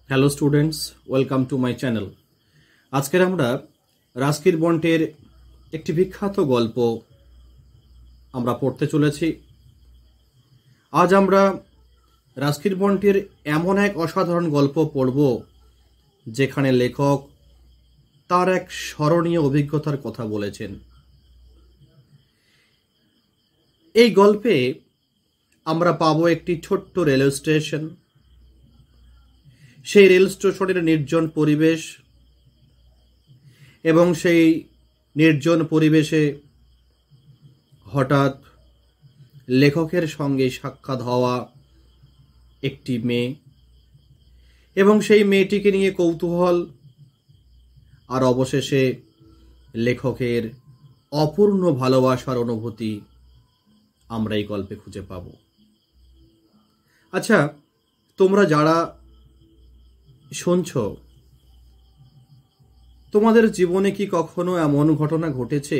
Hello students, welcome to my channel. আজকের আমরা Ruskin বন্টের একটি বিখ্যাত গল্প আমরা পড়তে চলেছি। আজ আমরা রাস্কিন বন্টের এমন এক অসাধারণ গল্প পড়ব যেখানে লেখক তার এক স্মরণীয় অভিজ্ঞতার কথা বলেছেন। এই গল্পে আমরা পাবো একটি ছোট্ট রেলওয়ে স্টেশন। সেই রেল স্টেশনের নির্জন পরিবেশ এবং সেই নির্জন পরিবেশে হঠাৎ লেখকের সঙ্গে সাক্ষাৎ হওয়া একটি মেয়ে এবং সেই মেয়েটিকে নিয়ে কৌতূহল, আর অবশেষে লেখকের অপূর্ণ ভালোবাসার অনুভূতি আমরা এই গল্পে খুঁজে পাব। আচ্ছা, তোমরা যারা শুনছ, তোমাদের জীবনে কি কখনো এমন ঘটনা ঘটেছে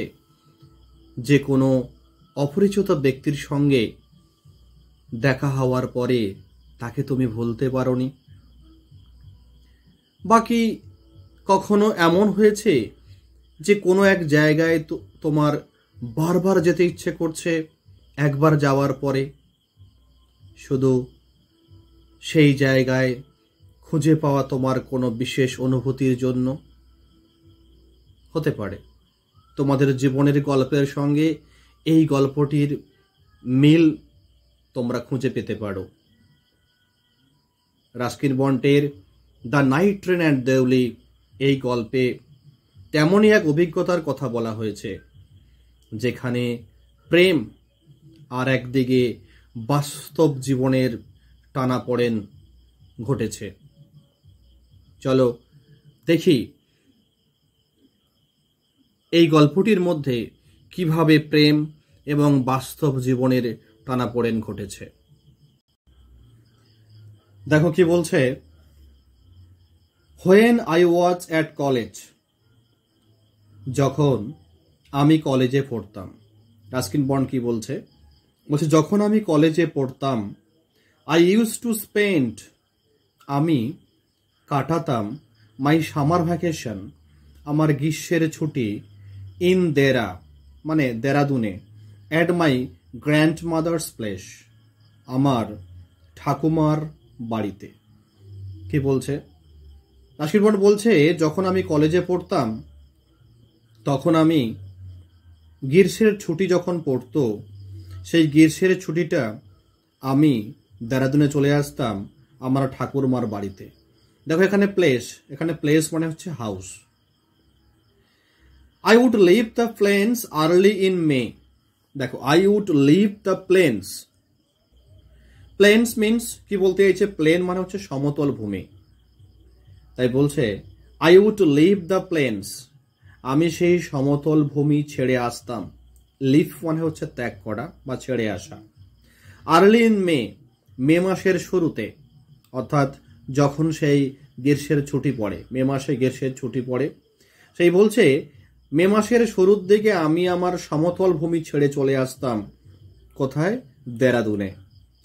যে কোনো অপরিচিত ব্যক্তির সঙ্গে দেখা হওয়ার পরে তাকে তুমি ভুলতে পারোনি? বাকি কখনো এমন হয়েছে যে কোনো এক জায়গায় তোমার বারবার যেতে ইচ্ছে করছে, একবার যাওয়ার পরে শুধু সেই জায়গায় খুঁজে পাওয়া তোমার কোনো বিশেষ অনুভূতির জন্য? হতে পারে তোমাদের জীবনের গল্পের সঙ্গে এই গল্পটির মিল তোমরা খুঁজে পেতে পারো। রাস্কিন বন্টের the night train and Deoli এই গল্পে তেমনই এক অভিজ্ঞতার কথা বলা হয়েছে যেখানে প্রেম আর একদিকে বাস্তব জীবনের টানাপোড়েন ঘটেছে। চলো দেখি এই গল্পটির মধ্যে কিভাবে প্রেম এবং বাস্তব জীবনের টানাপোড়েন ঘটেছে। দেখো কি বলছে, when I was at college, যখন আমি কলেজে পড়তাম। রাস্কিন বন্ট কি বলছে, যখন আমি কলেজে পড়তাম, আই ইউজ টু স্পেন্ড, আমি কাটাতাম, মাই সামার ভ্যাকেশন, আমার গ্রীষ্মের ছুটি, ইন দেরা মানে দেরাদুনে, at my grandmother's place, আমার ঠাকুমার বাড়িতে। কি বলছে রাস্কিন বন্ট বলছে, যখন আমি কলেজে পড়তাম তখন আমি গ্রীষ্মের ছুটি যখন পড়তো, সেই গ্রীষ্মের ছুটিটা আমি দেরাদুনে চলে আসতাম আমার ঠাকুরমার বাড়িতে। দেখো এখানে প্লেস মানে হচ্ছে house. I would leave the plains early in May. দেখো, I would leave the plains, plains means কি বলতে চাইছে, প্লেন মানে হচ্ছে সমতল ভূমি। তাই বলছে I would leave the plains, আমি সেই সমতল ভূমি ছেড়ে আসতাম। লিভ মানে হচ্ছে ত্যাগ করা বা ছেড়ে আসা। আর্লি ইন মে, মে মাসের শুরুতে, অর্থাৎ যখন সেই গ্রীষ্মের ছুটি পড়ে, মে মাসে গ্রীষ্মের ছুটি পড়ে, সেই বলছে মে মাসের শুরুর দিকে আমি আমার সমতল ভূমি ছেড়ে চলে আসতাম। কোথায়? দেরাদুনে,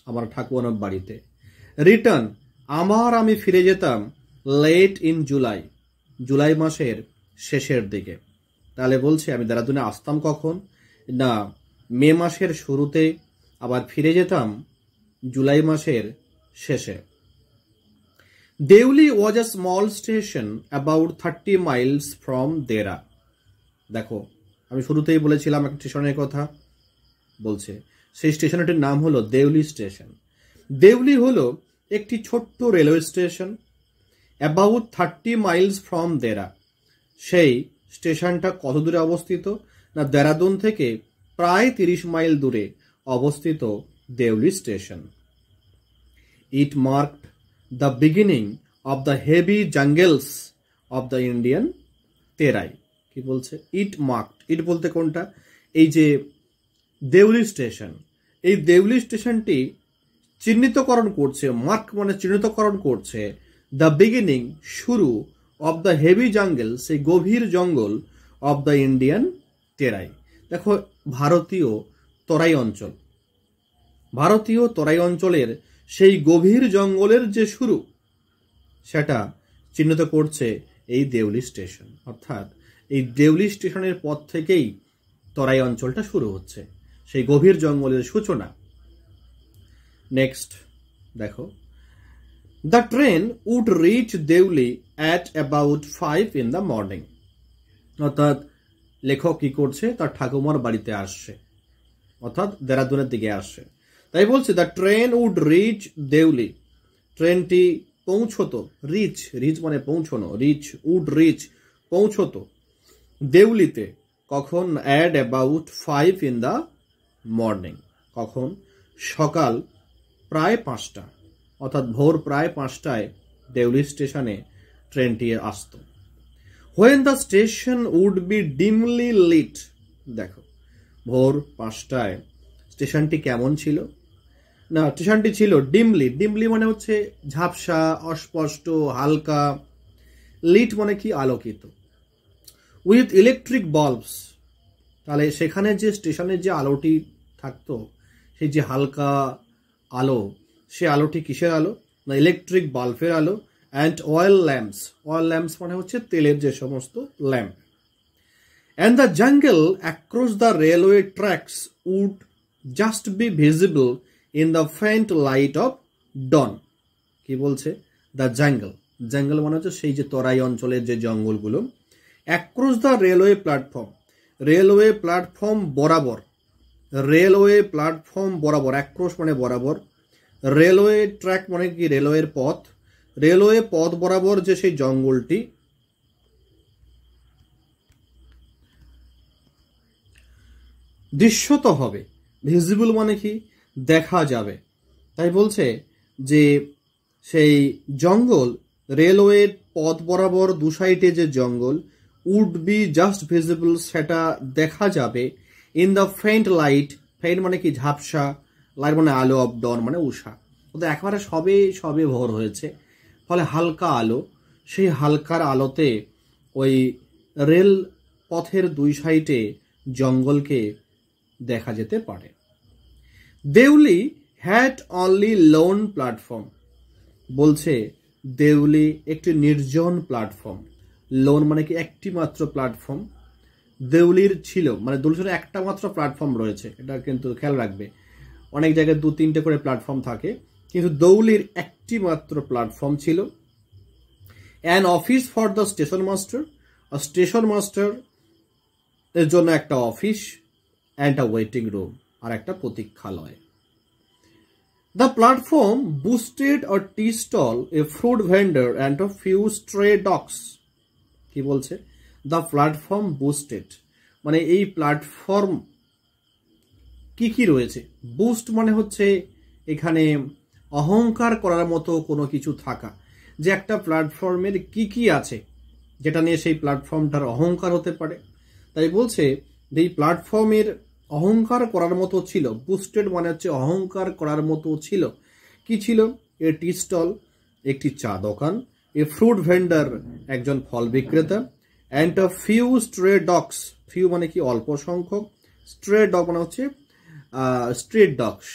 আমার ঠাকুমার বাড়িতে। রিটার্ন, আমি ফিরে যেতাম লেট ইন জুলাই, জুলাই মাসের শেষের দিকে। তাহলে বলছে আমি দেরাদুনে আসতাম কখন না, মে মাসের শুরুতে, আবার ফিরে যেতাম জুলাই মাসের শেষে। Deoli was a small station about 30 miles from Dehra. দেখো, আমি শুরুতেই বলেছিলাম একটা স্টেশনের কথা, বলছে সেই স্টেশনটির নাম হলো দেউলি স্টেশন। দেউলি হলো একটি ছোট্ট railway station, about 30 miles from Dehra. সেই স্টেশনটা কত দূরে অবস্থিত না, দেরাদুন থেকে প্রায় 30 মাইল দূরে অবস্থিত Deoli station. It marked the beginning of the heavy jungles of the Indian Terai. কি বলছে? ইট মার্কড, ইট বলতে কোনটা? এই যে দেউলি স্টেশন, এই দেউলি স্টেশনটি চিহ্নিতকরণ করছে, মার্ক মানে চিহ্নিতকরণ করছে, দ্য বিগিনিং শুরু, অব দ্য হেভি জাঙ্গল সেই গভীর জঙ্গল, অব দ্য ইন্ডিয়ান তেরাই। দেখো, ভারতীয় তরাই অঞ্চল, ভারতীয় তরাই অঞ্চলের সেই গভীর জঙ্গলের যে শুরু, সেটা চিহ্নিত করছে এই দেউলি স্টেশন। অর্থাৎ এই দেউলি স্টেশনের পর থেকেই তরাই অঞ্চলটা শুরু হচ্ছে, সেই গভীর জঙ্গলের সূচনা। নেক্সট দেখো, the train would reach Deoli at about 5 in the morning। অর্থাৎ লেখক কি করছে, তার ঠাকুমার বাড়িতে আসছে, অর্থাৎ দেরাদুনের দিকে আসছে। তাই বলছে the train would reach Deoli, ট্রেনটি পৌঁছতো, রিচ, রিচ মানে পৌঁছনো, রিচ, উড রিচ পৌঁছতো দেউলিতে কখন, at about 5 in the morning, কখন, সকাল প্রায় 5টা, অর্থাৎ ভোর প্রায় 5টায় দেউলি স্টেশনে ট্রেনটি আসতো। When the station would be dimly lit, দেখো ভোর 5টায় স্টেশনটি কেমন ছিল না, স্টেশনটি ছিল ডিমলি, ডিমলি মানে হচ্ছে ঝাপসা, অস্পষ্ট, হালকা, লিট মানে কি আলোকিত, উইথ ইলেকট্রিক বাল্বস, তাহলে সেখানে যে স্টেশনের যে আলোটি থাকতো, সেই যে হালকা আলো, সে আলোটি কিসের আলো না, ইলেকট্রিক বাল্বের আলো। And oil lamps, oil lamps মানে হচ্ছে তেলের যে সমস্ত lamp. And the jungle across the railway tracks would just be visible in the faint light of dawn. কি বলছে, দ্য জাঙ্গল, জাঙ্গল মানে হচ্ছে সেই যে তরাই অঞ্চলের যে জঙ্গলগুলো, across the railway platform, railway platform বরাবর, রেলওয়ে প্ল্যাটফর্ম বরাবর, অ্যাক্রস মানে বরাবর, রেলওয়ে ট্র্যাক মানে কি রেলওয়ের পথ, রেলওয়ে পথ বরাবর যে সেই জঙ্গলটি দৃশ্যত হবে, ভিজিবল মানে কি দেখা যাবে। তাই বলছে যে সেই জঙ্গল, রেলওয়ের পথ বরাবর দু সাইডে যে জঙ্গল, উড বি জাস্ট ভিজিবল সেটা দেখা যাবে, ইন দ্য ফেন্ট লাইট, ফেন্ট মানে কি ঝাপসা, লাইট মানে আলো, অফ ডন মানে উষা, ওদের একেবারে সবে সবে ভোর হয়েছে, ফলে হালকা আলো, সেই হালকার আলোতে ওই রেল পথের দুই সাইডে জঙ্গলকে দেখা যেতে পারে। Deoli had only lone platform, বলছে দেউলি একটি নির্জন প্ল্যাটফর্ম, লোন মানে কি একটি মাত্র প্ল্যাটফর্ম, দেউলির ছিল মানে দেউলির একটা মাত্র প্ল্যাটফর্ম রয়েছে, এটা কিন্তু খেয়াল রাখবে, অনেক জায়গায় 2-3টে করে প্ল্যাটফর্ম থাকে, কিন্তু দেউলির একটি মাত্র প্ল্যাটফর্ম ছিল। An office for the station master, station master এর জন্য একটা office, and a waiting room, আর একটা প্রতীক্ষালয়। The platform boasted a tea stall, a fruit vendor and a few stray dogs. কি বলছে, দ্য প্ল্যাটফর্ম বুস্টেড মানে এই প্ল্যাটফর্ম কি কি রয়েছে, বুস্ট মানে হচ্ছে এখানে অহংকার করার মতো কোনো কিছু থাকা, যে একটা প্ল্যাটফর্মের কি কি আছে যেটা নিয়ে সেই প্ল্যাটফর্মটার অহংকার হতে পারে। তাই বলছে এই প্ল্যাটফর্মের অহংকার করার মতো ছিল, বুস্টেড মানে হচ্ছে অহংকার করার মতো ছিল। কি ছিল, এ টি স্টল একটি চা দোকান, এ ফ্রুট ভেন্ডার একজন ফল বিক্রেতা, and a few stray dogs, few মানে কি অল্প সংখ্যক, স্ট্রে ডগ মানে হচ্ছে স্ট্রিট ডগস,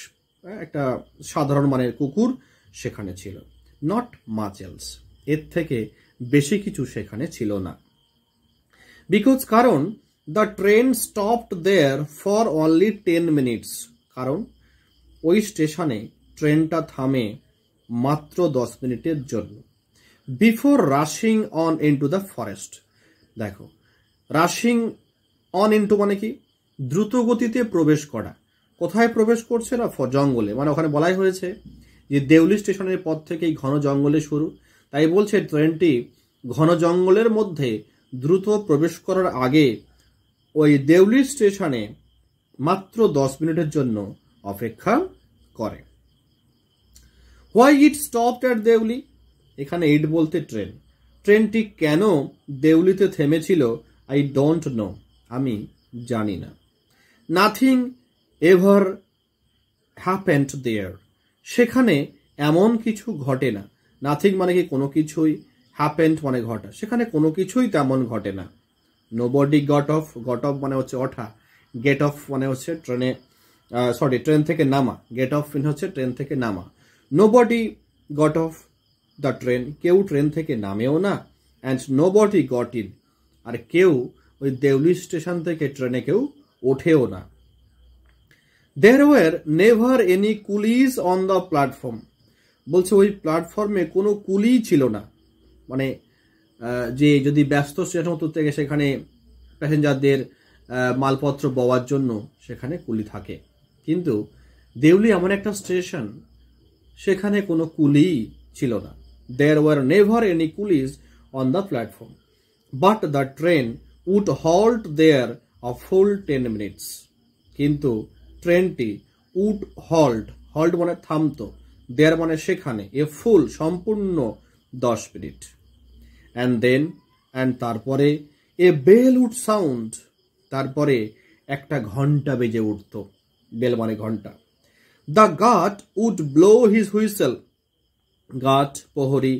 একটা সাধারণ মানের কুকুর সেখানে ছিল। নট মাচ এলস, এর থেকে বেশি কিছু সেখানে ছিল না। বিকজ কারণ the train stopped there for only 10 minutes, কারণ ওই স্টেশনে ট্রেনটা থামে মাত্র 10 মিনিটের জন্য। Before rushing on into the forest, দেখো রাশিং অন ইনটু মানে কি দ্রুত গতিতে প্রবেশ করা, কোথায় প্রবেশ করছে না, জঙ্গলে, মানে ওখানে বলাই হয়েছে যে দেউলি স্টেশনের পর থেকেই ঘন জঙ্গলে শুরু। তাই বলছে ট্রেনটি ঘন জঙ্গলের মধ্যে দ্রুত প্রবেশ করার আগে ওই দেউলি স্টেশনে মাত্র 10 মিনিটের জন্য অপেক্ষা করে। Why it stopped at Deoli, এখানে ইট বলতে ট্রেন, ট্রেনটি কেন দেউলিতে থেমেছিল, আই ডোন্ট নো, আমি জানি না। নাথিং এভার হ্যাপেন্ড দেয়ার, সেখানে এমন কিছু ঘটে না, নাথিং মানে কি কোনো কিছুই, হ্যাপেন্ড মানে ঘটা, সেখানে কোনো কিছুই তেমন ঘটে না। Nobody got of, got off মানে হচ্ছে ওঠা, গেট অফ মানে হচ্ছে ট্রেনে ট্রেন থেকে নামা, গেট অফ মানে হচ্ছে ট্রেন থেকে নামা। Nobody got off the train, কেউ ট্রেন থেকে নামেও না, অ্যান্ড নোবডি গট ইন, আর কেউ ওই দেউলি স্টেশন থেকে ট্রেনে কেউ ওঠেও না। There were never any coolies on the platform, বলছে ওই প্ল্যাটফর্মে কোনো কুলি ছিল না, মানে যে যদি ব্যস্ত স্টেশন হতো থেকে সেখানে প্যাসেঞ্জারদের মালপত্র বওয়ার জন্য সেখানে কুলি থাকে, কিন্তু দেউলি এমন একটা স্টেশন সেখানে কোনো কুলি ছিল না। There were never any coolies on the platform, but the train would halt there a full 10 minutes, কিন্তু ট্রেনটি উড হল্ট, হল্ট মানে থামতো, দেয়ার মানে সেখানে, এ ফুল সম্পূর্ণ 10 মিনিট। অ্যান্ড দেন, অ্যান্ড তারপরে, এ বেল উড সাউন্ড, তারপরে একটা ঘন্টা বেজে উঠত, বেল মানে ঘন্টা। The guard would blow his whistle, guard প্রহরী,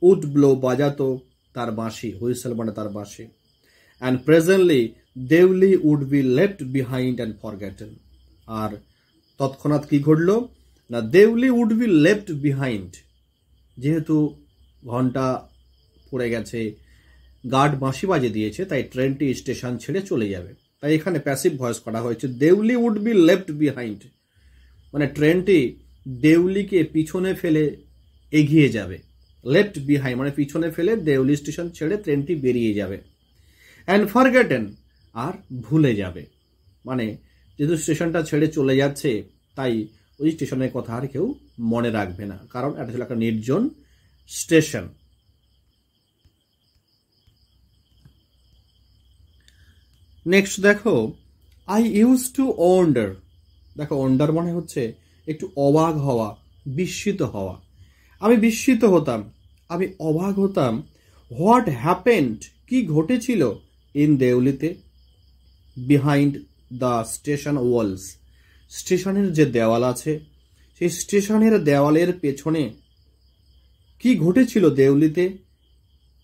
উড ব্লো বাজাতো তার বাঁশি, হুইসেল মানে তার বাঁশি। And presently Deoli would be left behind and forgotten, আর তৎক্ষণাৎ কি ঘটল না, Deoli would be left behind, যেহেতু ঘন্টা পড়ে গেছে, গার্ড বাঁশি বাজে দিয়েছে, তাই ট্রেনটি স্টেশন ছেড়ে চলে যাবে, তাই এখানে প্যাসিভ ভয়েস করা হয়েছে, Deoli would be left behind, মানে ট্রেনটি দেউলিকে পিছনে ফেলে এগিয়ে যাবে, লেফট বিহাইন্ড মানে পিছনে ফেলে দেউলি স্টেশন ছেড়ে ট্রেনটি বেরিয়ে যাবে। অ্যান্ড ফরগেটেন, আর ভুলে যাবে, মানে যেহেতু স্টেশনটা ছেড়ে চলে যাচ্ছে তাই ওই স্টেশনের কথা আর কেউ মনে রাখবে না, কারণ এটা ছিল একটা নির্জন স্টেশন। নেক্সট দেখো, আই ইউজ টু ওয়ান্ডার, দেখো ওয়ান্ডার মানে হচ্ছে একটু অবাক হওয়া, বিস্মিত হওয়া, আমি বিস্মিত হতাম, আমি অবাক হতাম, হোয়াট হ্যাপেন্ড, কি ঘটেছিল, ইন দেউলিতে, বিহাইন্ড দ্য স্টেশন ওয়ালস, স্টেশনের যে দেওয়াল আছে সেই স্টেশনের দেওয়ালের পেছনে কি ঘটেছিল দেউলিতে,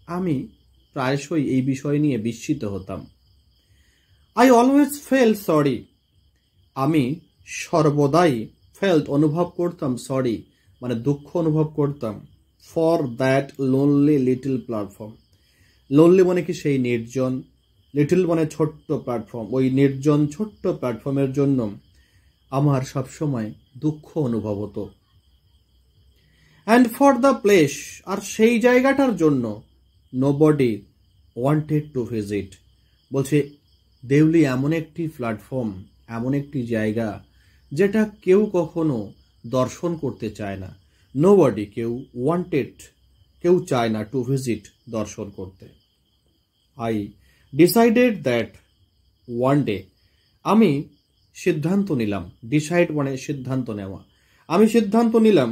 আমি প্রায়শই এই বিষয় নিয়ে বিস্মিত হতাম। আই অলওয়েজ ফেল সরি, আমি সর্বদাই ফেল্ট অনুভব করতাম, সরি মানে দুঃখ অনুভব করতাম, for that lonely little platform, lonely মানে কি সেই নির্জন, লিটল মানে ছোট্ট প্ল্যাটফর্ম, ওই নির্জন ছোট্ট প্ল্যাটফর্মের জন্য আমার সবসময় দুঃখ অনুভব হতো। অ্যান্ড ফর দ্য প্লেস, আর সেই জায়গাটার জন্য, নোবডি ওয়ান্টেড টু ভিজিট, বলছে দেউলি এমন একটি প্ল্যাটফর্ম, এমন একটি জায়গা যেটা কেউ কখনো দর্শন করতে চায় না, নোবডি কেউ, ওয়ান্টেড কেউ চায় না, টু ভিজিট দর্শন করতে। I decided that one day, আমি সিদ্ধান্ত নিলাম, ডিসাইড মানে সিদ্ধান্ত নেওয়া, আমি সিদ্ধান্ত নিলাম,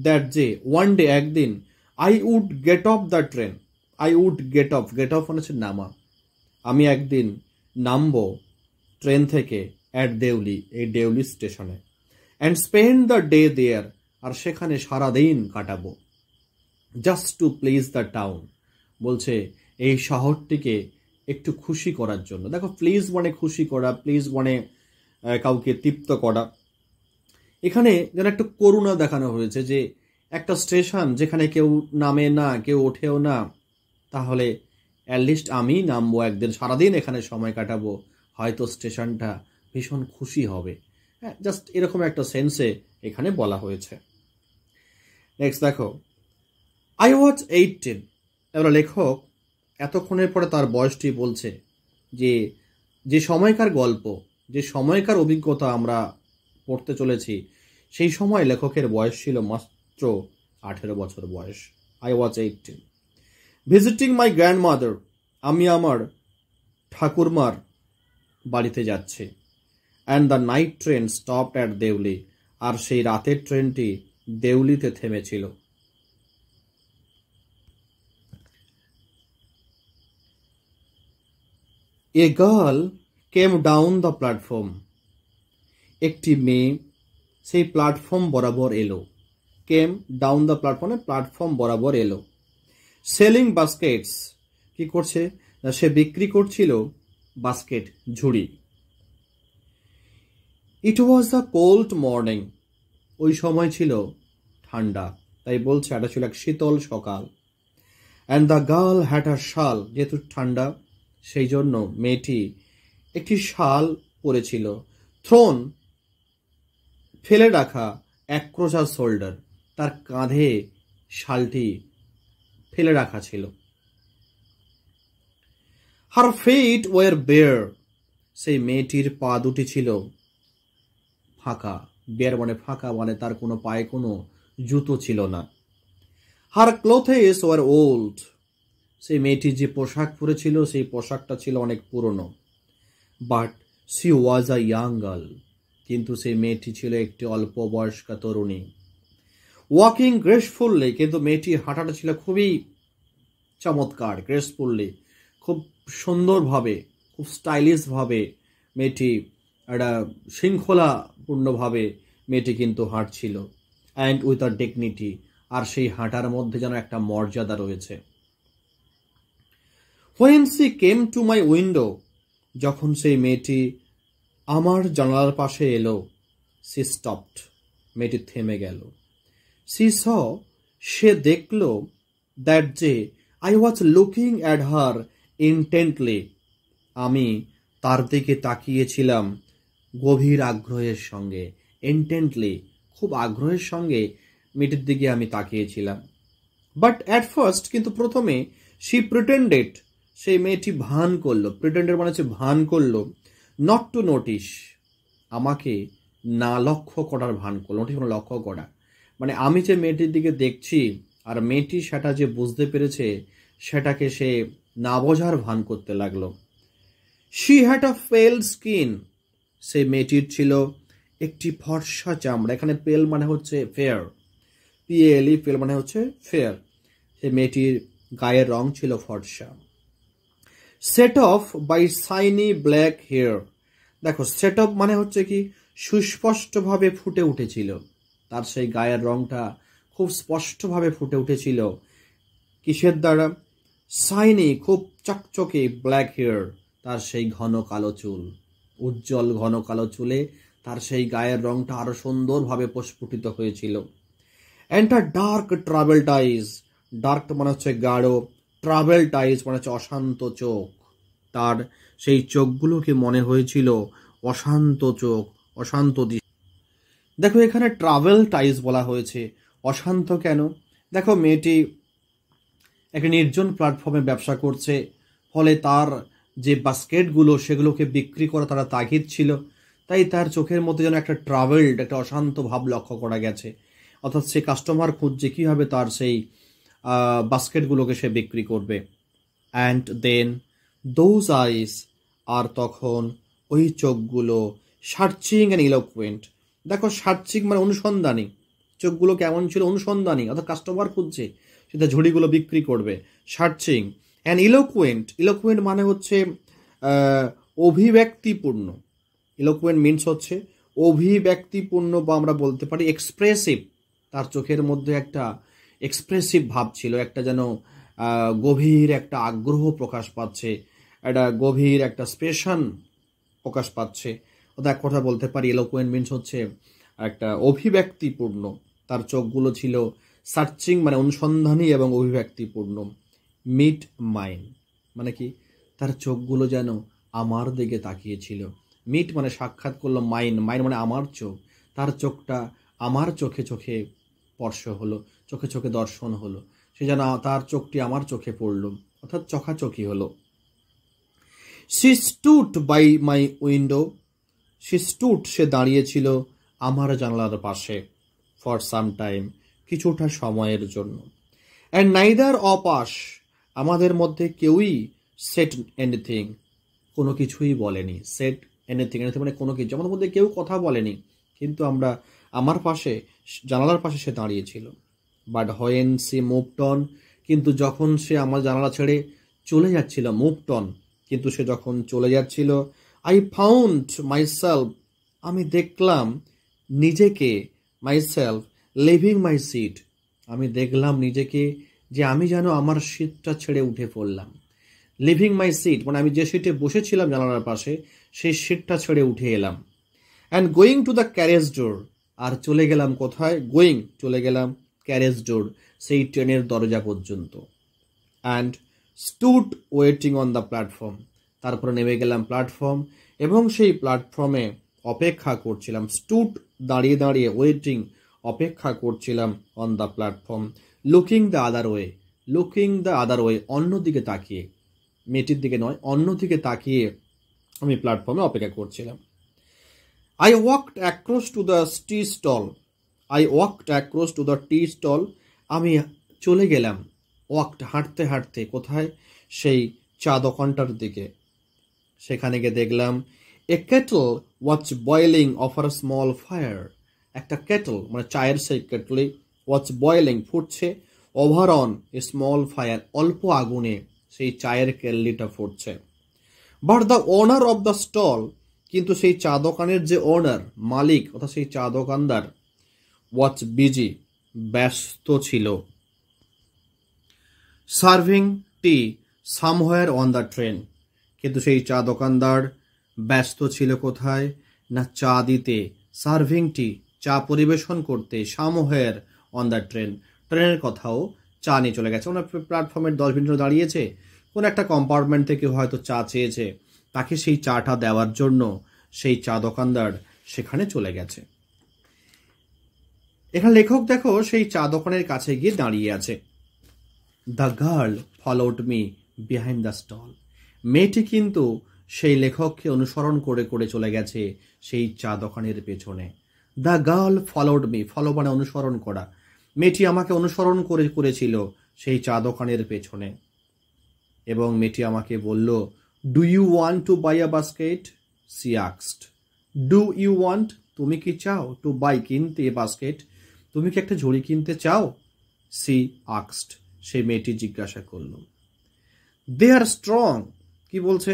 দ্যাট যে ওয়ান ডে একদিন, I would get off the train, I would get off, get off মানে হচ্ছে নামা, আমি একদিন নামবো ট্রেন থেকে অ্যাট দেউলি, এই দেউলি স্টেশনে, and spend the day there, আর সেখানে সারাদিন কাটাবো, just to please the town, বলছে এই শহরটিকে একটু খুশি করার জন্য। দেখো প্লিজ মানে খুশি করা, প্লিজ মানে কাউকে তৃপ্ত করা, এখানে যেন একটু করুণা দেখানো হয়েছে যে একটা স্টেশন যেখানে কেউ নামে না, কেউ ওঠেও না, তাহলে অ্যাটলিস্ট আমি নামবো একদিন, সারাদিন এখানে সময় কাটাবো, হয়তো স্টেশনটা ভীষণ খুশি হবে, হ্যাঁ, জাস্ট এরকম একটা সেন্সে এখানে বলা হয়েছে। নেক্সট দেখো, আই ওয়াজ 18, এবার লেখক এতক্ষণের পরে তার বয়সটি বলছে, যে যে সময়কার গল্প, যে সময়কার অভিজ্ঞতা আমরা পড়তে চলেছি, সেই সময় লেখকের বয়স ছিল মাত্র 18 বছর বয়স। I was 18, visiting my grandmother, আমি আমার ঠাকুরমার বাড়িতে যাচ্ছি, and the night train stopped at Deoli, আর সেই রাতের ট্রেনটি দেউলিতে থেমেছিল। A girl came down the platform, একটি মেয়ে সেই প্ল্যাটফর্ম বরাবর এলো, কেম ডাউন দ্য প্ল্যাটফর্মে প্ল্যাটফর্ম বরাবর এলো, সেলিং বাস্কেটস, কি করছে না, সে বিক্রি করছিল বাস্কেট, ঝুড়ি। ইট ওয়াজ দ্য কোল্ড মর্নিং, ওই সময় ছিল ঠান্ডা, তাই বলছে এটা ছিল এক শীতল সকাল। And the girl had a শাল, যেহেতু ঠান্ডা সেই জন্য মেয়েটি একটি শাল পরেছিল। থ্রোন, ফেলে রাখা, অ্যাক্রস হার শোল্ডার, তার কাঁধে শালটি ফেলে রাখা ছিল। হার ফিট ওয়ার বেয়ার, সেই মেয়েটির পা দুটি ছিল ফাঁকা। বেয়ার মানে ফাঁকা, মানে তার কোনো পায়ে কোনো জুতো ছিল না। হার ক্লোথেস ওয়ার ওল্ড, সেই মেয়েটি যে পোশাক পরেছিল সেই পোশাকটা ছিল অনেক পুরনো। But C was a young girl, কিন্তু সেই মেয়েটি ছিল একটি অল্প বয়স্কা তরুণী। ওয়াকিং গ্রেসফুললি, কিন্তু মেয়েটির হাঁটাটা ছিল খুবই চমৎকার। গ্রেসফুললি, খুব সুন্দরভাবে, খুব স্টাইলিশভাবে মেয়েটি একটা শৃঙ্খলাপূর্ণভাবে মেয়েটি কিন্তু হাঁটছিল। অ্যান্ড উইথ আ ডিগনিটি, আর সেই হাঁটার মধ্যে যেন একটা মর্যাদা রয়েছে। When she came to my window, যখন সেই মেয়েটি আমার জানালার পাশে এলো, সি স্টপড, মেয়েটি থেমে গেল। সি স, সে দেখল, দ্যাট যে I was looking at her ইন্টেন্টলি, আমি তার দিকে তাকিয়েছিলাম গভীর আগ্রহের সঙ্গে। ইন্টেন্টলি, খুব আগ্রহের সঙ্গে মেয়েটির দিকে আমি তাকিয়েছিলাম। বাট অ্যাট ফার্স্ট, কিন্তু প্রথমে, শি প্রিটেন্ডেড, সেই মেয়েটি ভান করলো। প্রিটেন্ডেড মানে হচ্ছে ভান করলো, নট টু নোটিস, আমাকে না লক্ষ্য করার ভান করলো। নোটিস মানে লক্ষ্য করা, মানে আমি যে মেয়েটির দিকে দেখছি আর মেয়েটি সেটা যে বুঝতে পেরেছে সেটাকে সে না বোঝার ভান করতে লাগলো। শি হ্যাড আ পেল স্কিন, সেই মেয়েটির ছিল একটি ফর্সা চামড়া। এখানে পেল মানে হচ্ছে ফেয়ার, পিএলই, পেল মানে হচ্ছে ফেয়ার। সেই মেয়েটির গায়ের রং ছিল ফর্সা। Set off by shiny black hair, দেখো সেট অফ মানে হচ্ছে কি সুস্পষ্টভাবে ফুটে উঠেছিল, তার সেই গায়ের রংটা খুব স্পষ্টভাবে ফুটে উঠেছিল। কিসের দ্বারা? শাইনি, খুব চকচকে, ব্ল্যাক হেয়ার, তার সেই ঘন কালো চুল, উজ্জ্বল ঘন কালো চুলে তার সেই গায়ের রংটা আরো সুন্দরভাবে প্রস্ফুটিত হয়েছিল। And a dark travelled eyes, dark মানে হচ্ছে গাঢ়, ট্রাভেলড আইজ মানে হচ্ছে অশান্ত চোখ। তার সেই চোখগুলোকে মনে হয়েছিল অশান্ত চোখ, অশান্ত দৃষ্টি। দেখো এখানে ট্রাভেল টাইজ বলা হয়েছে, অশান্ত কেন? দেখো মেয়েটি একটা নির্জন প্ল্যাটফর্মে ব্যবসা করছে, ফলে তার যে বাস্কেটগুলো সেগুলোকে বিক্রি করা তারা তাগিদ ছিল, তাই তার চোখের মধ্যে যেন একটা ট্রাভেলড, একটা অশান্ত ভাব লক্ষ্য করা গেছে। অর্থাৎ সে কাস্টমার খুঁজছে কীভাবে তার সেই বাস্কেটগুলোকে সে বিক্রি করবে। অ্যান্ড দেন দোজ আইস, আর তখন ওই চোখগুলো, সার্চিং অ্যান্ড ইলোকুয়েন্ট, দেখো সার্চিং মানে অনুসন্ধানী, চোখগুলো কেমন ছিল? অনুসন্ধানী, অর্থাৎ কাস্টমার খুঁজছে, সেটা ঝুড়িগুলো বিক্রি করবে। সার্চিং অ্যান্ড ইলোকুয়েন্ট, ইলোকুয়েন্ট মানে হচ্ছে অভিব্যক্তিপূর্ণ। ইলোকুয়েন্ট মিনস হচ্ছে অভিব্যক্তিপূর্ণ, বা আমরা বলতে পারি এক্সপ্রেসিভ। তার চোখের মধ্যে একটা এক্সপ্রেসিভ ভাব ছিল, একটা যেন গভীর একটা আগ্রহ প্রকাশ পাচ্ছে, একটা গভীর একটা স্পেশন প্রকাশ পাচ্ছে। অর্থাৎ এক কথা বলতে পারি এলোকুয়েন্ট মিনস হচ্ছে একটা অভিব্যক্তিপূর্ণ। তার চোখগুলো ছিল সার্চিং মানে অনুসন্ধানী এবং অভিব্যক্তিপূর্ণ। মিট মাইন মানে কি? তার চোখগুলো যেন আমার দিকে তাকিয়েছিল। মিট মানে সাক্ষাৎ করলো, মাইন, মাইন মানে আমার চোখ। তার চোখটা আমার চোখে চোখে স্পর্শ হলো, চোখে চোখে দর্শন হলো, সে যেন তার চোখটি আমার চোখে পড়ল, অর্থাৎ চোখাচোখি হলো। She stood by my window, she stood, সে দাঁড়িয়েছিল আমার জানলার পাশে। ফর সাম টাইম, কিছুটা সময়ের জন্য। অ্যান্ড নাইদার অফ আস, আমাদের মধ্যে কেউই সেট এনিথিং, কোনো কিছুই বলেনি। সেট এনিথিং, এনিথিং মানে কোনো কিছু, আমাদের মধ্যে কেউ কথা বলেনি, কিন্তু আমরা, আমার পাশে, জানালার পাশে সে দাঁড়িয়েছিল। But when she moved on, কিন্তু যখন সে আমার জানালা ছেড়ে চলে যাচ্ছিল, মুভড অন, কিন্তু সে যখন চলে যাচ্ছিল, আই ফাউন্ড মাইসেলফ, আমি দেখলাম নিজেকে, মাইসেলফ লিভিং মাই সিট, আমি দেখলাম নিজেকে যে আমি যেন আমার সিটটা ছেড়ে উঠে পড়লাম। লিভিং মাই সিট মানে আমি যে সিটে বসেছিলাম জানালার পাশে, সেই সিটটা ছেড়ে উঠে এলাম। And going to the carriage door, আর চলে গেলাম কোথায়? গোয়িং, চলে গেলাম ক্যারেজ ডোর, সেই ট্রেনের দরজা পর্যন্ত। And stood waiting on the platform, তারপরে নেমে গেলাম প্ল্যাটফর্ম এবং সেই প্ল্যাটফর্মে অপেক্ষা করছিলাম। স্টুড দাঁড়িয়ে দাঁড়িয়ে, ওয়েটিং অপেক্ষা করছিলাম, on the platform, looking the other way, looking the other way অন্যদিকে তাকিয়ে, মেয়েটির দিকে নয় অন্যদিকে তাকিয়ে আমি প্ল্যাটফর্মে অপেক্ষা করছিলাম। I walked across to the tea stall. I walked across to the tea stall. আমি চলে গেলাম, ওয়াকড হাঁটতে হাঁটতে, কোথায়? সেই চা দোকানটার দিকে। সেখানে গিয়ে দেখলাম a kettle was boiling over a small fire, একটা কেটল মানে চায়ের সেই কেটলি, ওয়াজ বয়েলিং ফুটছে, over on a small fire অল্প আগুনে সেই চায়ের কেটলিটা ফুটছে। But the owner of the stall, কিন্তু সেই চা দোকানের যে ওনার, মালিক অর্থাৎ সেই চা দোকানদার, ওয়াজ বিজি, ব্যস্ত ছিল, serving T somewhere on the train, কিন্তু সেই চা দোকানদার ব্যস্ত ছিল কোথায়? না চা দিতে, সার্ভিং টি চা পরিবেশন করতে, সামহোয়ার অন দ্য ট্রেন ট্রেনের কথাও চা নিয়ে চলে গেছে। ওনার প্ল্যাটফর্মের 10 মিনিট দাঁড়িয়েছে, কোন একটা কম্পার্টমেন্ট থেকে হয়তো চা চেয়েছে, তাকে সেই চাটা দেওয়ার জন্য সেই চা দোকানদার সেখানে চলে গেছে। এখানে লেখক দেখো সেই চা দোকানের কাছে গিয়ে দাঁড়িয়ে আছে। The girl followed me behind the stall, মেয়েটি কিন্তু সেই লেখককে অনুসরণ করে করে চলে গেছে সেই চা দোকানের পেছনে। The girl followed me, follow মানে অনুসরণ করা, মেয়েটি আমাকে অনুসরণ করেছিল সেই চা দোকানের পেছনে। এবং মেয়েটি আমাকে বলল, do you want to buy a basket? She আক্সড। ডু ইউ ওয়ান্ট, তুমি কি চাও? টু বাই কিনতে, বাস্কেট তুমি কি একটা ঝুড়ি কিনতে চাও? সি আক্সড, সেই মেয়েটি জিজ্ঞাসা করল। দে আর স্ট্রং, কি বলছে?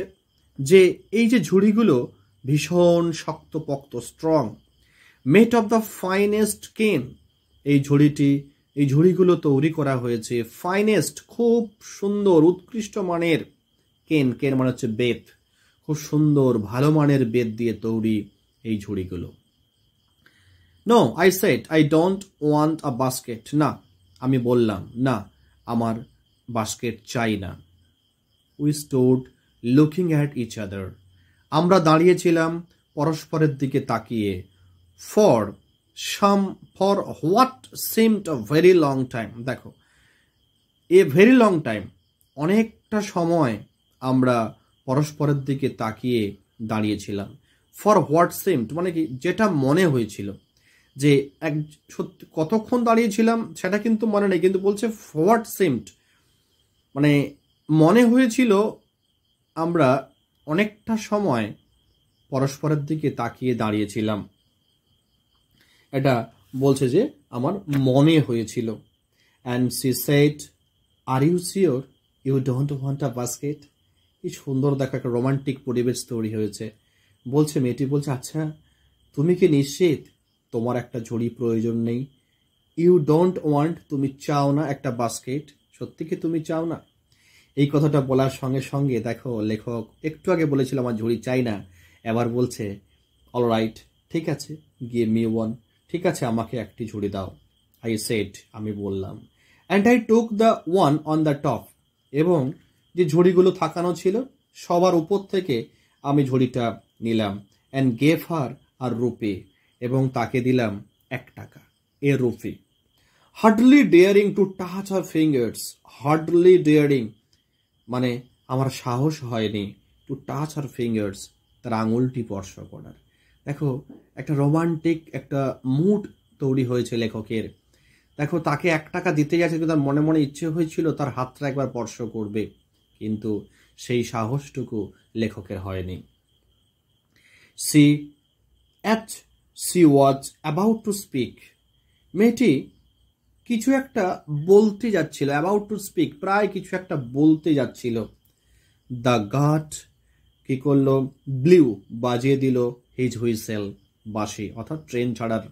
যে এই যে ঝুড়িগুলো ভীষণ শক্তপোক্ত, strong, made of the finest কেন, এই ঝুড়িগুলো তৈরি করা হয়েছে ফাইনেস্ট, খুব সুন্দর উৎকৃষ্ট মানের, কেন মানে হচ্ছে বেত, খুব সুন্দর ভালো মানের বেত দিয়ে তৈরি এই ঝুড়িগুলো। No I said I don't want a basket, না আমি বললাম না আমার বাস্কেট চাই না। We stood looking at each other, আমরা দাঁড়িয়েছিলাম পরস্পরের দিকে তাকিয়ে। For what seemed a very long time, দেখো এ ভেরি লং টাইম, অনেকটা সময় আমরা পরস্পরের দিকে তাকিয়ে দাঁড়িয়েছিলাম। ফর হোয়াট সিমড মানে কি, যেটা মনে হয়েছিল, যে এক সত্যি কতক্ষণ দাঁড়িয়েছিলাম সেটা কিন্তু মনে নেই, কিন্তু বলছে হোয়াট সিমড মানে মনে হয়েছিল আমরা অনেকটা সময় পরস্পরের দিকে তাকিয়ে দাঁড়িয়েছিলাম, এটা বলছে যে আমার মনে হয়েছিল। And she said are you sure you don't want a basket, কি সুন্দর দেখো একটা রোমান্টিক পরিবেশ তৈরি হয়েছে। বলছে, মেয়েটি বলছে, আচ্ছা তুমি কি নিশ্চিত তোমার একটা ঝুড়ি প্রয়োজন নেই? ইউ ডোন্ট ওয়ান্ট, তুমি চাও না একটা বাস্কেট, সত্যি কি তুমি চাও না? এই কথাটা বলার সঙ্গে সঙ্গে দেখো লেখক একটু আগে বলেছিল আমার ঝুড়ি চাই না, এবার বলছে অলরাইট, ঠিক আছে, গিভ মি ওয়ান, ঠিক আছে আমাকে একটি ঝুড়ি দাও। আই সেড, আমি বললাম। And I took the one on the top, এবং যে ঝুড়িগুলো থাকানো ছিল সবার উপর থেকে আমি ঝুড়িটা নিলাম। And gave her a rupee, এবং তাকে দিলাম 1 টাকা, a rupee. Hardly daring to touch her fingers, hardly daring মানে আমার সাহস হয়নি, টু টাচ হার ফিঙ্গার্স তার আঙুলটি স্পর্শ করার। দেখো একটা রোমান্টিক একটা মুড তৈরি হয়েছে লেখকের। দেখো তাকে 1 টাকা দিতে যাচ্ছে, কিন্তু তার মনে মনে ইচ্ছে হয়েছিল তার হাতটা একবার স্পর্শ করবে, কিন্তু সেই সাহসটুকু লেখকের হয়নি। C was about to speak, মেয়েটি কিছু একটা বলতে যাচ্ছিল, অ্যাবাউট টু স্পিক প্রায় কিছু একটা বলতে যাচ্ছিল। দ্য গার্ড কি করলো, ব্লিউ বাজিয়ে দিল হিজ হুইসেল, বাঁশি, অর্থাৎ ট্রেন ছাড়ার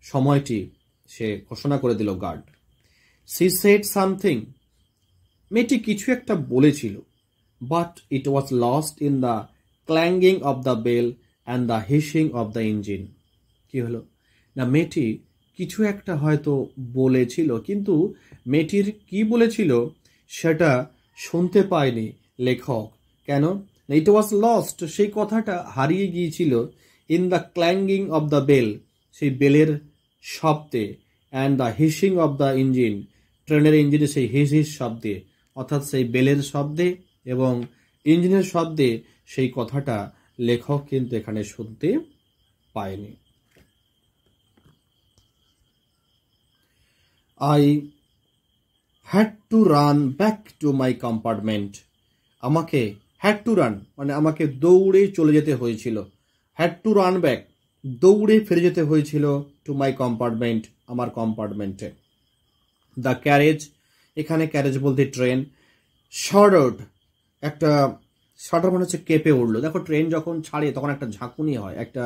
সময়টি সে ঘোষণা করে দিল গার্ড। সি সেড সামথিং, মেয়েটি কিছু একটা বলেছিল, but it was lost in the clanging of the bell and the hissing of the engine. কি হলো না, মেয়েটি কিছু একটা হয়তো বলেছিল, কিন্তু মেয়েটির কি বলেছিল সেটা শুনতে পায়নি লেখক। কেন? ইট ওয়াজ লস্ট, সেই কথাটা হারিয়ে গিয়েছিল in the clanging of the bell, সেই বেলের শব্দে, and the hissing of the engine, ট্রেনের ইঞ্জিনে সেই হিস হিস শব্দে, অর্থাৎ সেই বেলের শব্দে এবং ইঞ্জিনের শব্দে সেই কথাটা লেখক কিন্তু এখানে শুনতে পায়নি। I had to run back to my compartment. আমাকে had to run মানে আমাকে দৌড়ে চলে যেতে হয়েছিল। had to run back দৌড়ে ফিরে যেতে হয়েছিল to my compartment, আমার কম্পার্টমেন্টে। দ্য ক্যারেজ, এখানে ক্যারেজ বলতে ট্রেন। shuddered, একটা shudder মানে হচ্ছে কেঁপে উঠলো। দেখো ট্রেন যখন ছাড়ে তখন একটা ঝাঁকুনি হয়, একটা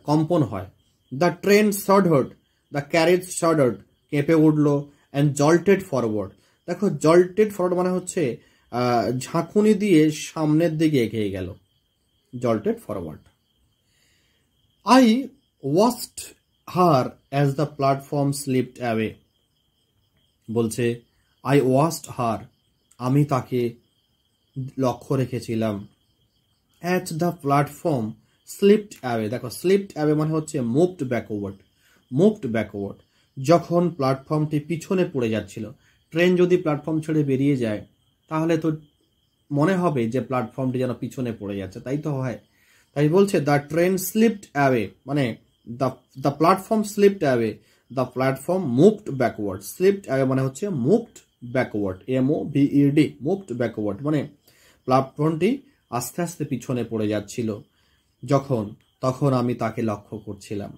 কম্পন হয়। The train shuddered, the carriage shuddered, কেঁপে উঠলো। অ্যান্ড জল্টেড ফরওয়ার্ড, দেখো জল্টেড ফরওয়ার্ড মানে হচ্ছে ঝাঁকুনি দিয়ে সামনের দিকে এগিয়ে গেল, jolted forward. I watched her as the platform slipped away, বলছে আই ওয়াচড হার, আমি তাকে লক্ষ্য রেখেছিলাম। At the platform slipped away, দেখো স্লিপড অ্যাওয়ে মানে হচ্ছে মুভড ব্যাকওয়ার্ড, মুভড ব্যাকওয়ার্ড, যখন প্ল্যাটফর্মটি পিছনে পড়ে যাচ্ছিল। ট্রেন যদি প্ল্যাটফর্ম ছেড়ে বেরিয়ে যায় তাহলে তো মনে হবে যে প্ল্যাটফর্মটি যেন পিছনে পড়ে যাচ্ছে, তাই তো হয়। তাই বলছে দ্য ট্রেন স্লিপড অ্যাওয়ে মানে the platform slipped away, the platform moved backward. Slipped away মানে হচ্ছে moved backward, MOVED, moved backward মানে প্ল্যাটফর্মটি আস্তে আস্তে পিছনে পড়ে যাচ্ছিল যখন, তখন আমি তাকে লক্ষ্য করছিলাম।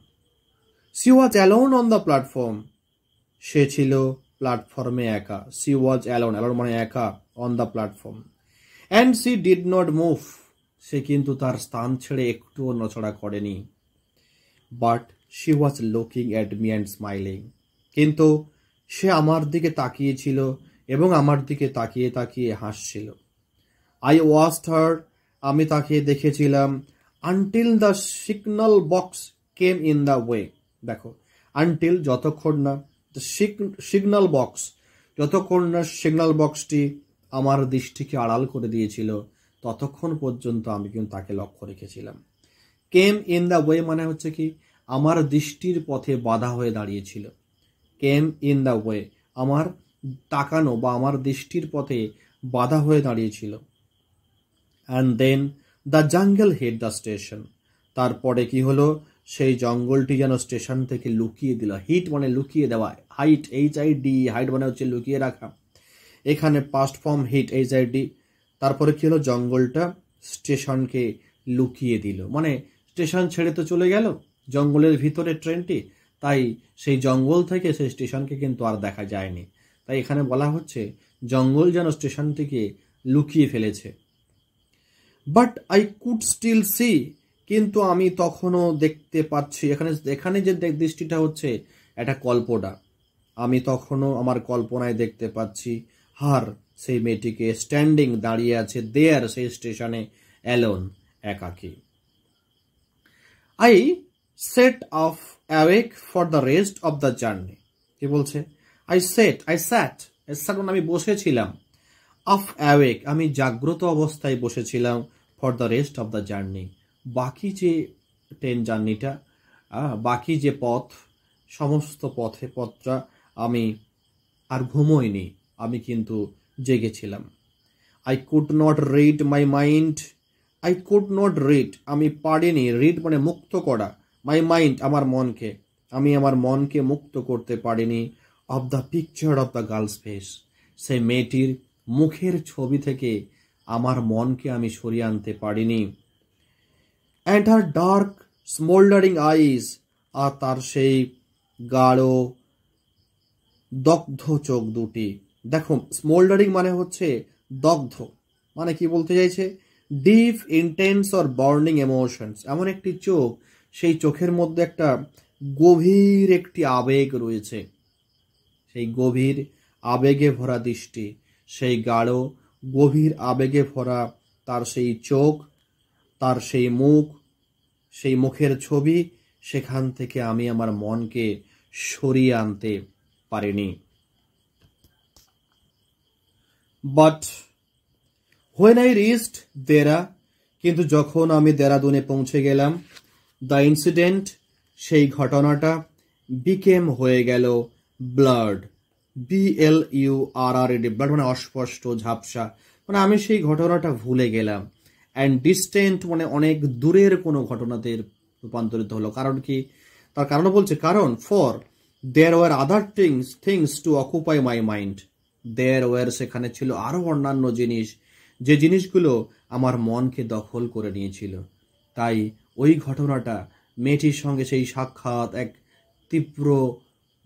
She was alone on the platform, সে ছিল প্ল্যাটফর্মে একা। She was alone, alone মানে একা, on the platform. And she did not move, সে কিন্তু তার স্থান ছেড়ে একটুও নড়াচড়া করেনি। But she was looking at me and smiling, কিন্তু সে আমার দিকে তাকিয়েছিল এবং আমার দিকে তাকিয়ে তাকিয়ে হাসছিল। I watched her, আমি তাকে দেখেছিলাম। Until the signal box came in the way, দেখো আনটিল যতক্ষণ না, সিগন্যাল বক্স যতক্ষণ না সিগন্যাল বক্সটি আমার দৃষ্টিকে আড়াল করে দিয়েছিল ততক্ষণ পর্যন্ত আমি কিন্তু তাকে লক্ষ্য রেখেছিলাম। কেম ইন দ্য ওয়ে মানে হচ্ছে কি আমার দৃষ্টির পথে বাধা হয়ে দাঁড়িয়েছিল। কেম ইন দ্য ওয়ে আমার তাকানো বা আমার দৃষ্টির পথে বাধা হয়ে দাঁড়িয়েছিল। And then the jungle hit the station, তারপরে কি হলো, সেই জঙ্গলটি যেন স্টেশন থেকে লুকিয়ে দিল। হিট মানে লুকিয়ে দেওয়া, হাইট HID, হাইট মানে হচ্ছে লুকিয়ে রাখা, এখানে পাস্ট ফর্ম হিট HID। তারপরে কি হলো, জঙ্গলটা স্টেশনকে লুকিয়ে দিল, মানে স্টেশন ছেড়ে তো চলে গেল জঙ্গলের ভিতরে ট্রেনটি, তাই সেই জঙ্গল থেকে সেই স্টেশনকে কিন্তু আর দেখা যায়নি। তাই এখানে বলা হচ্ছে জঙ্গল যেন স্টেশনটিকে লুকিয়ে ফেলেছে। But I could still see, কিন্তু আমি তখনও দেখতে পাচ্ছি। এখানে যে দৃষ্টিটা হচ্ছে এটা কল্পনা, আমি তখনও আমার কল্পনায় দেখতে পাচ্ছি হার, সেই মেয়েটিকে, স্ট্যান্ডিং দাঁড়িয়ে আছে, দেয়ার সেই স্টেশনে, অ্যালোন একাকী। I set of awake for the rest of the journey, কি বলছে, আই স্যাট মানে আমি বসেছিলাম, অফ অ্যাওয়েক আমি জাগ্রত অবস্থায় বসেছিলাম, for the rest of the journey বাকি যে ট্রেন জার্নিটা, বাকি যে পথ, সমস্ত পথটা আমি আর ঘুমোইনি, আমি কিন্তু জেগেছিলাম। I could not read my mind, I could not read আমি পারিনি, রিড মানে মুক্ত করা, মাই মাইন্ড আমার মনকে, আমি আমার মনকে মুক্ত করতে পারিনি, of the picture of the girls face, সেই মেয়েটির মুখের ছবি থেকে আমার মনকে আমি সরিয়ে আনতে পারিনি। অ্যান্ড হার ডার্ক স্মোল্ডারিং আইজ, আর তার সেই গাঢ় দগ্ধ চোখ দুটি। দেখো স্মোল্ডারিং মানে হচ্ছে দগ্ধ, মানে কি বলতে চাইছে, deep intense or burning emotions, এমন একটি চোখ, সেই চোখের মধ্যে একটা গভীর একটি আবেগ রয়েছে, সেই গভীর আবেগে ভরা দৃষ্টি, সেই গাঢ় গভীর আবেগে ভরা তার সেই চোখ, তার সেই মুখ, সেই মুখের ছবি, সেখান থেকে আমি আমার মনকে সরিয়ে আনতে পারিনি। বাট হোয়েন আই রিচড দেরা, কিন্তু যখন আমি দেরাদুনে পৌঁছে গেলাম, দ্য ইনসিডেন্ট, সেই ঘটনাটা, বিকেম হয়ে গেল ব্লার্ড, BLURRED, ব্লাড মানে অস্পষ্ট, ঝাপসা, মানে আমি সেই ঘটনাটা ভুলে গেলাম। অ্যান্ড ডিস্টেন্ট মানে অনেক দূরের কোনো ঘটনাতে রূপান্তরিত হলো। কারণ কি? তার কারণ বলছে, কারণ for there were other things to occupy my mind, there were সেখানে ছিল আরও অন্যান্য জিনিস, যে জিনিসগুলো আমার মনকে দখল করে নিয়েছিল। তাই ওই ঘটনাটা, মেয়েটির সঙ্গে সেই সাক্ষাৎ, এক তীব্র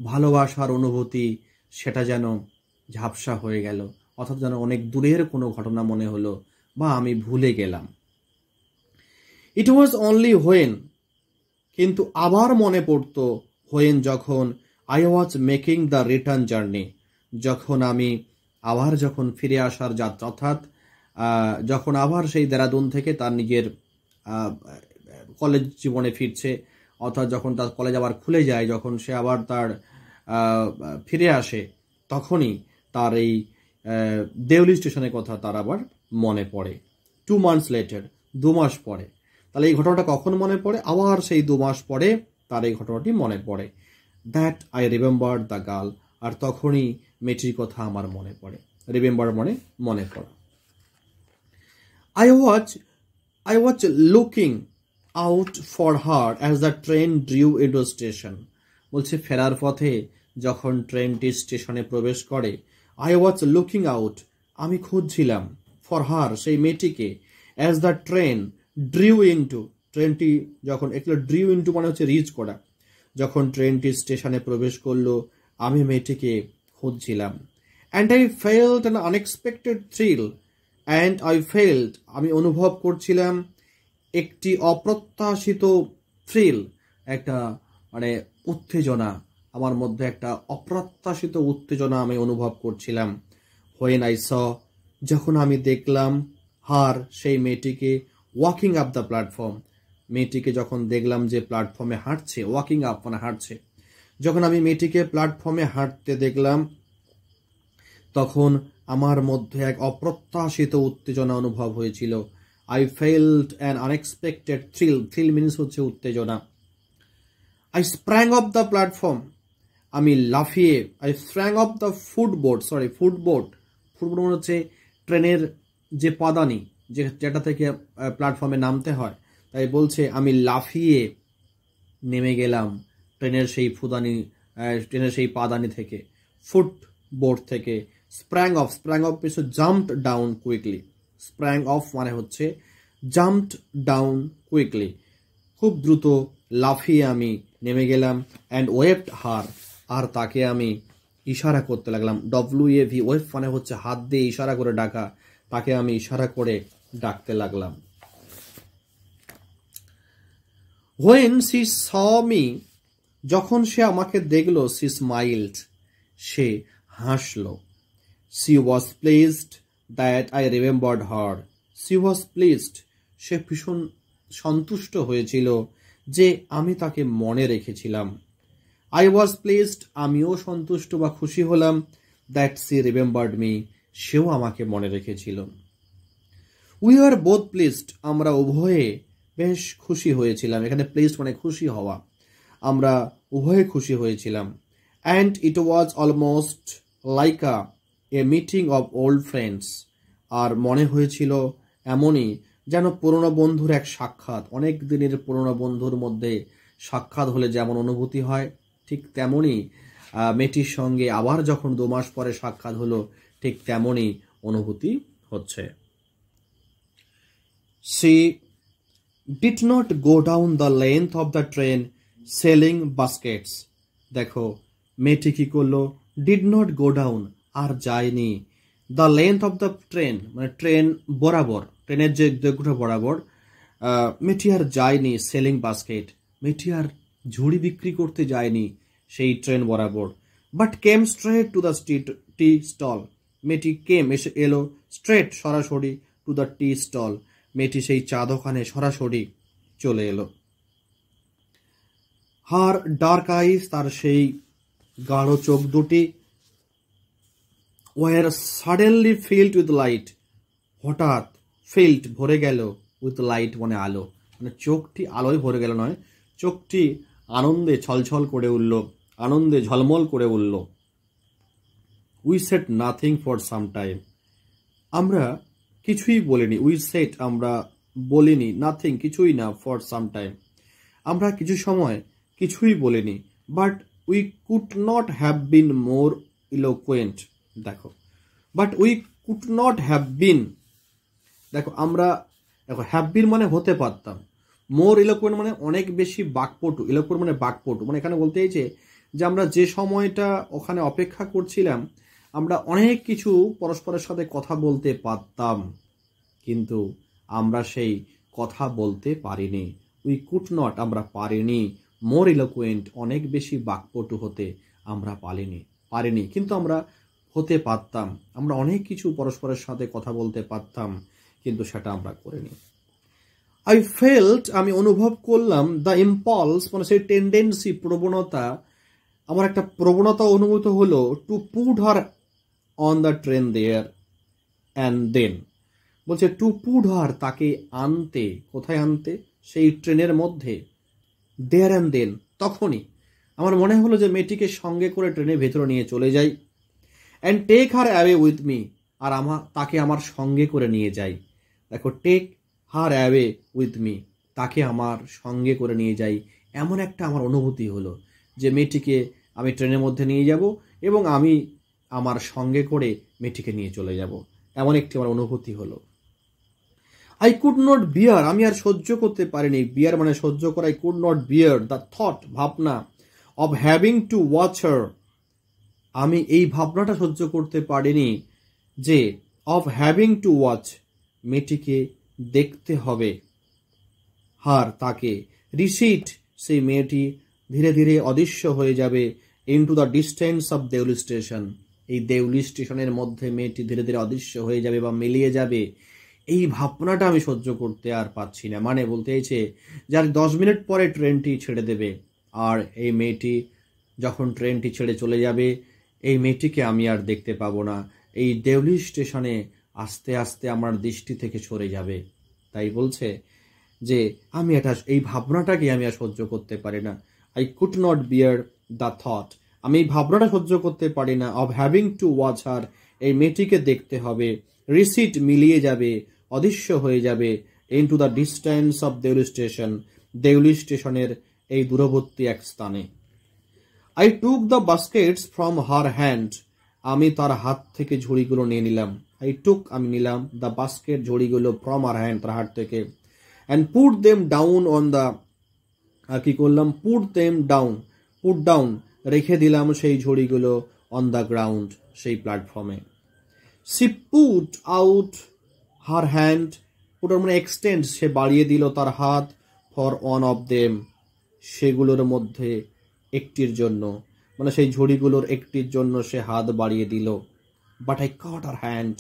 ভালোবাসার অনুভূতি, সেটা যেন ঝাপসা হয়ে গেল, অর্থাৎ যেন অনেক দূরের কোনো ঘটনা মনে হলো, বা আমি ভুলে গেলাম। ইট ওয়াজ অনলি হোয়েন, কিন্তু আবার মনে পড়তো হোয়েন, যখন I was making the return journey, যখন আমি আবার যখন ফিরে আসার যাত্রা, অর্থাৎ যখন আবার সেই দেরাদুন থেকে তার নিজের কলেজ জীবনে ফিরছে, অর্থাৎ যখন তার কলেজ আবার খুলে যায়, যখন সে আবার তার ফিরে আসে, তখনই তার এই দেউলি স্টেশনের কথা তার আবার মনে পড়ে। 2 months later, 2 মাস পরে। তাহলে এই ঘটনাটা কখন মনে পড়ে? আবার সেই 2 মাস পরে তার এই ঘটনাটি মনে পড়ে। That I remember the girl, আর তখনই মেয়েটির কথা আমার মনে পড়ে। রিমেম্বার মানে মনে পড়া। I was looking out for her as the train drew into station. বলছে ফেরার পথে যখন ট্রেনটি স্টেশনে প্রবেশ করে, I was looking out, আমি খুঁজছিলাম, for her, সেই মেয়েটিকে, as the train drew into, ট্রেনটি যখন, একটু drew into মানে হচ্ছে রিচ করা, যখন ট্রেনটি স্টেশনে প্রবেশ করলো, আমি মেয়েটিকে খুঁজছিলাম। And I felt an unexpected thrill, and I felt, আমি অনুভব করছিলাম একটি অপ্রত্যাশিত থ্রিল, একটা মানে উত্তেজনা, আমার মধ্যে একটা অপ্রত্যাশিত উত্তেজনা আমি অনুভব করছিলাম। হোয়েন আই স, যখন আমি দেখলাম, হার, সেই মেয়েটিকে, ওয়াকিং আপ দ্য প্ল্যাটফর্ম, মেয়েটিকে যখন দেখলাম যে প্ল্যাটফর্মে হাঁটছে, ওয়াকিং আপ মানে হাঁটছে, যখন আমি মেয়েটিকে প্ল্যাটফর্মে হাঁটতে দেখলাম, তখন আমার মধ্যে এক অপ্রত্যাশিত উত্তেজনা অনুভব হয়েছিল। I felt an unexpected thrill. Thrill means হচ্ছে উত্তেজনা। I sprang off the platform. আমি লাফিয়ে, I sprang off the footboard. Footboard মানে হচ্ছে ট্রেনের যে পাদানি, যেটা থেকে প্ল্যাটফর্মে নামতে হয়। তাই বলছে আমি লাফিয়ে নেমে গেলাম ট্রেনের সেই পাদানি থেকে, ফুটবোর্ড থেকে। sprang off means jumped down quickly. sprang off মানে হচ্ছে jumped down quickly, খুব দ্রুত লাফিয়ে আমি নেমে গেলাম। and waved her, আর তাকে আমি ইশারা করতে লাগলাম। WAV, ওয়েভ মানে হচ্ছে হাত দিয়ে ইশারা করে ডাকা, তাকে আমি ইশারা করে ডাকতে লাগলাম। when she saw me, যখন সে আমাকে দেখলো, she smiled, সে হাসলো। she was pleased that I remembered her. she was pleased, সে ভীষণ সন্তুষ্ট হয়েছিল যে আমি তাকে মনে রেখেছিলাম। I was pleased, আমিও সন্তুষ্ট বা খুশি হলাম, that she remembered me, সেও আমাকে মনে রেখেছিল। we were both pleased, আমরা উভয়ে বেশ খুশি হয়েছিলাম। এখানে pleased মানে খুশি হওয়া, আমরা উভয়ে খুশি হয়েছিলাম। and it was almost like a meeting of old friends, আর মনে হয়েছিল এমনই যেন পুরনো বন্ধুর এক সাক্ষাৎ। অনেক দিনের পুরনো বন্ধুর মধ্যে সাক্ষাৎ হলে যেমন অনুভূতি হয়, ঠিক তেমনই মেয়েটির সঙ্গে আবার যখন 2 মাস পরে সাক্ষাৎ হলো, ঠিক তেমনই অনুভূতি হচ্ছে। She did not go down the length of the train selling baskets. দেখো মেয়েটি কি করলো, did not go down, আর যায়নি, the length of the train মানে ট্রেন বরাবর, ট্রেনের যে দৈর্ঘ্য বরাবর, মেয়েটি আর যায়নি সেলিং বাস্কেট, মেয়েটি আর ঝুড়ি বিক্রি করতে যায়নি সেই ট্রেন বরাবর। But came straight to the tea stall, মেয়েটি এলো স্ট্রেট সরাসরি, টু দ্য টি স্টল, মেয়েটি সেই চা দোকানে সরাসরি চলে এলো। হার ডার্ক আইস, তার সেই গাঢ় চোখ দুটি, were suddenly filled with light, হঠাৎ ফিল্ড ভরে গেল, উইথ লাইট মানে আলো, মানে চোখটি আলোয় ভরে গেল নয়, চোখটি আনন্দে ছলছল করে উঠল, আনন্দে ঝলমল করে উঠল। We sat nothing for some time, আমরা কিছুই বলিনি। উই সেড আমরা বলিনি, নাথিং কিছুই না, ফর সাম টাইম আমরা কিছু সময় কিছুই বলিনি। But we could not have been more eloquent, দেখো, but we could not have been, দেখো আমরা, দেখো হ্যাভ বিন মানে হতে পারতাম, মোর ইলোকুয়েন্ট মানে অনেক বেশি বাকপটু, ইলোকুয়েন্ট মানে বাকপটু, মানে এখানে বলতে চাইছে যে আমরা যে সময়টা ওখানে অপেক্ষা করছিলাম আমরা অনেক কিছু পরস্পরের সাথে কথা বলতে পারতাম, কিন্তু আমরা সেই কথা বলতে পারিনি। উই কুড নট আমরা পারিনি, মোর ইলোকুয়েন্ট অনেক বেশি বাকপটু হতে আমরা পারিনি, কিন্তু আমরা হতে পারতাম, আমরা অনেক কিছু পরস্পরের সাথে কথা বলতে পারতাম, কিন্তু সেটা আমরা করিনি। আই ফেল্ট আমি অনুভব করলাম, দ্য ইম্পালস মানে সেই টেন্ডেন্সি প্রবণতা, আমার একটা প্রবণতা অনুভূত হলো, to put her on the train there and then, বলছে টু পুট হার তাকে আনতে, কোথায় আনতে, সেই ট্রেনের মধ্যে, দেয়ার অ্যান্ড দেন তখনই আমার মনে হলো যে মেয়েটিকে সঙ্গে করে ট্রেনের ভেতরে নিয়ে চলে যাই, and take her away with me, আর তাকে আমার সঙ্গে করে নিয়ে যাই। দেখো, take her away with me, তাকে আমার সঙ্গে করে নিয়ে যাই, এমন একটা আমার অনুভূতি হলো যে মেয়েটিকে আমি ট্রেনের মধ্যে নিয়ে যাব এবং আমি আমার সঙ্গে করে মেয়েটিকে নিয়ে চলে যাব, এমন একটি আমার অনুভূতি হলো। আই কুড নট বিয়ার আমি আর সহ্য করতে পারিনি, বিয়ার মানে সহ্য করা, I could not bear the thought ভাবনা, অব হ্যাভিং টু ওয়াচ হার, আমি এই ভাবনাটা সহ্য করতে পারিনি যে অফ হ্যাভিং টু ওয়াচ মেয়েটিকে দেখতে হবে, হার তাকে, রিসিট সেই মেয়েটি ধীরে ধীরে অদৃশ্য হয়ে যাবে, into the distance of Deoli station, এই দেউলি স্টেশনের মধ্যে মেয়েটি ধীরে ধীরে অদৃশ্য হয়ে যাবে বা মিলিয়ে যাবে, এই ভাবনাটা আমি সহ্য করতে আর পাচ্ছি না। মানে বলতে চাইছে যার 10 মিনিট পরে ট্রেনটি ছেড়ে দেবে, আর এই মেয়েটি যখন ট্রেনটি ছেড়ে চলে যাবে এই মেয়েটিকে আমি আর দেখতে পাবো না, এই দেউলি স্টেশনে আস্তে আস্তে আমার দৃষ্টি থেকে সরে যাবে। তাই বলছে যে আমি এটা, এই ভাবনাটাকে আমি আর সহ্য করতে পারি না। I could not bear the thought, আমি এই ভাবনাটা সহ্য করতে পারি না, অফ হ্যাভিং টু ওয়াচ হার, এই মেয়েটিকে দেখতে হবে, রিসিট মিলিয়ে যাবে, অদৃশ্য হয়ে যাবে, into the distance of Deoli station, Deoli স্টেশনের এই দূরবর্তী এক স্থানে। I took the baskets from her hand, আমি তার হাত থেকে ঝুড়িগুলো নিয়ে নিলাম। আই টুক আমি নিলাম, দ্য বাস্কেট ঝুড়িগুলো, ফ্রম হার হ্যান্ড তার হাত থেকে, and put them down on the, আর কি করলাম, put them down, put down রেখে দিলাম সেই ঝুড়িগুলো, অন দ্য গ্রাউন্ড সেই প্ল্যাটফর্মে। She put out her hand, put মানে এক্সটেন্ড, সে বাড়িয়ে দিল তার হাত, ফর ওয়ান অফ দেম সেগুলোর মধ্যে একটির জন্য, মানে সেই ঝুড়িগুলোর একটির জন্য সে হাত বাড়িয়ে দিল। But I caught her hand,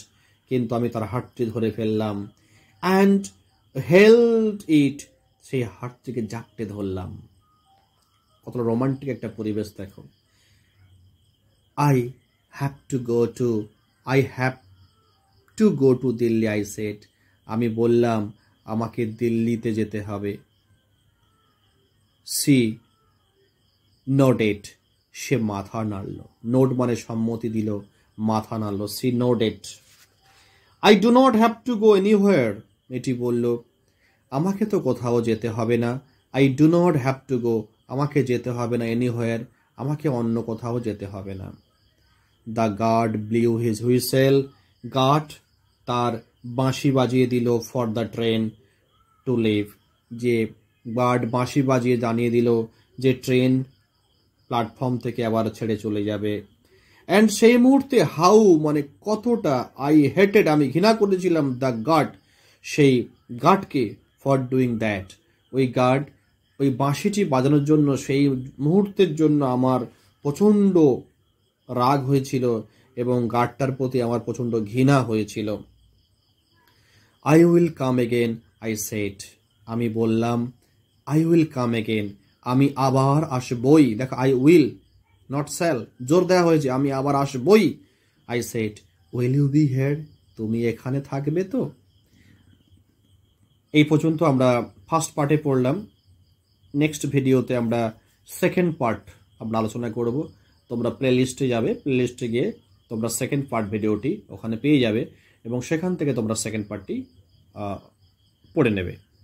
কিন্তু আমি তার হাতটি ধরে ফেললাম, অ্যান্ড হেল্ড ইট, সেই হাতটিকে জাপটে ধরলাম। কতটা রোমান্টিক একটা পরিবেশ দেখো। I have to go to Delhi, I said, আমি বললাম আমাকে দিল্লিতে যেতে হবে। সি নোডেড, সে মাথা নাড়ল, নোড মানে সম্মতি দিল, মাথা নাড়ল, she nodded. I do not have to go anywhere, এটি বলল আমাকে তো কোথাও যেতে হবে না, I do not have to go, আমাকে যেতে হবে না, এনিহোয়ার আমাকে অন্য কোথাও যেতে হবে না। The guard blew his whistle, guard তার বাঁশি বাজিয়ে দিল, for the train to leave, যে গার্ড বাঁশি বাজিয়ে জানিয়ে দিল যে ট্রেন প্ল্যাটফর্ম থেকে আবার ছেড়ে চলে যাবে। অ্যান্ড সেই মুহূর্তে হাউ মানে কতটা, আই হেটেড আমি ঘৃণা করেছিলাম, দ্য গার্ড সেই গার্ডকে, ফর ডুইং দ্যাট, ওই গার্ড ওই বাঁশিটি বাজানোর জন্য সেই মুহূর্তের জন্য আমার প্রচণ্ড রাগ হয়েছিল এবং গার্ডটার প্রতি আমার প্রচণ্ড ঘৃণা হয়েছিল। I will come again, I said, আমি বললাম আই উইল কাম এগেন, আমি আবার আসবই, দেখো আই উইল নট শ্যাল, জোর দেওয়া হয়েছে, আমি আবার আসবই। I said will you be here, তুমি এখানে থাকবে তো। এই পর্যন্ত আমরা ফার্স্ট পার্টে পড়লাম। নেক্সট ভিডিওতে আমরা সেকেন্ড পার্ট আমরা আলোচনা করব। তোমরা প্লেলিস্টে যাবে, প্লেলিস্টে গিয়ে তোমরা সেকেন্ড পার্ট ভিডিওটি ওখানে পেয়ে যাবে এবং সেখান থেকে তোমরা সেকেন্ড পার্টটি পড়ে নেবে।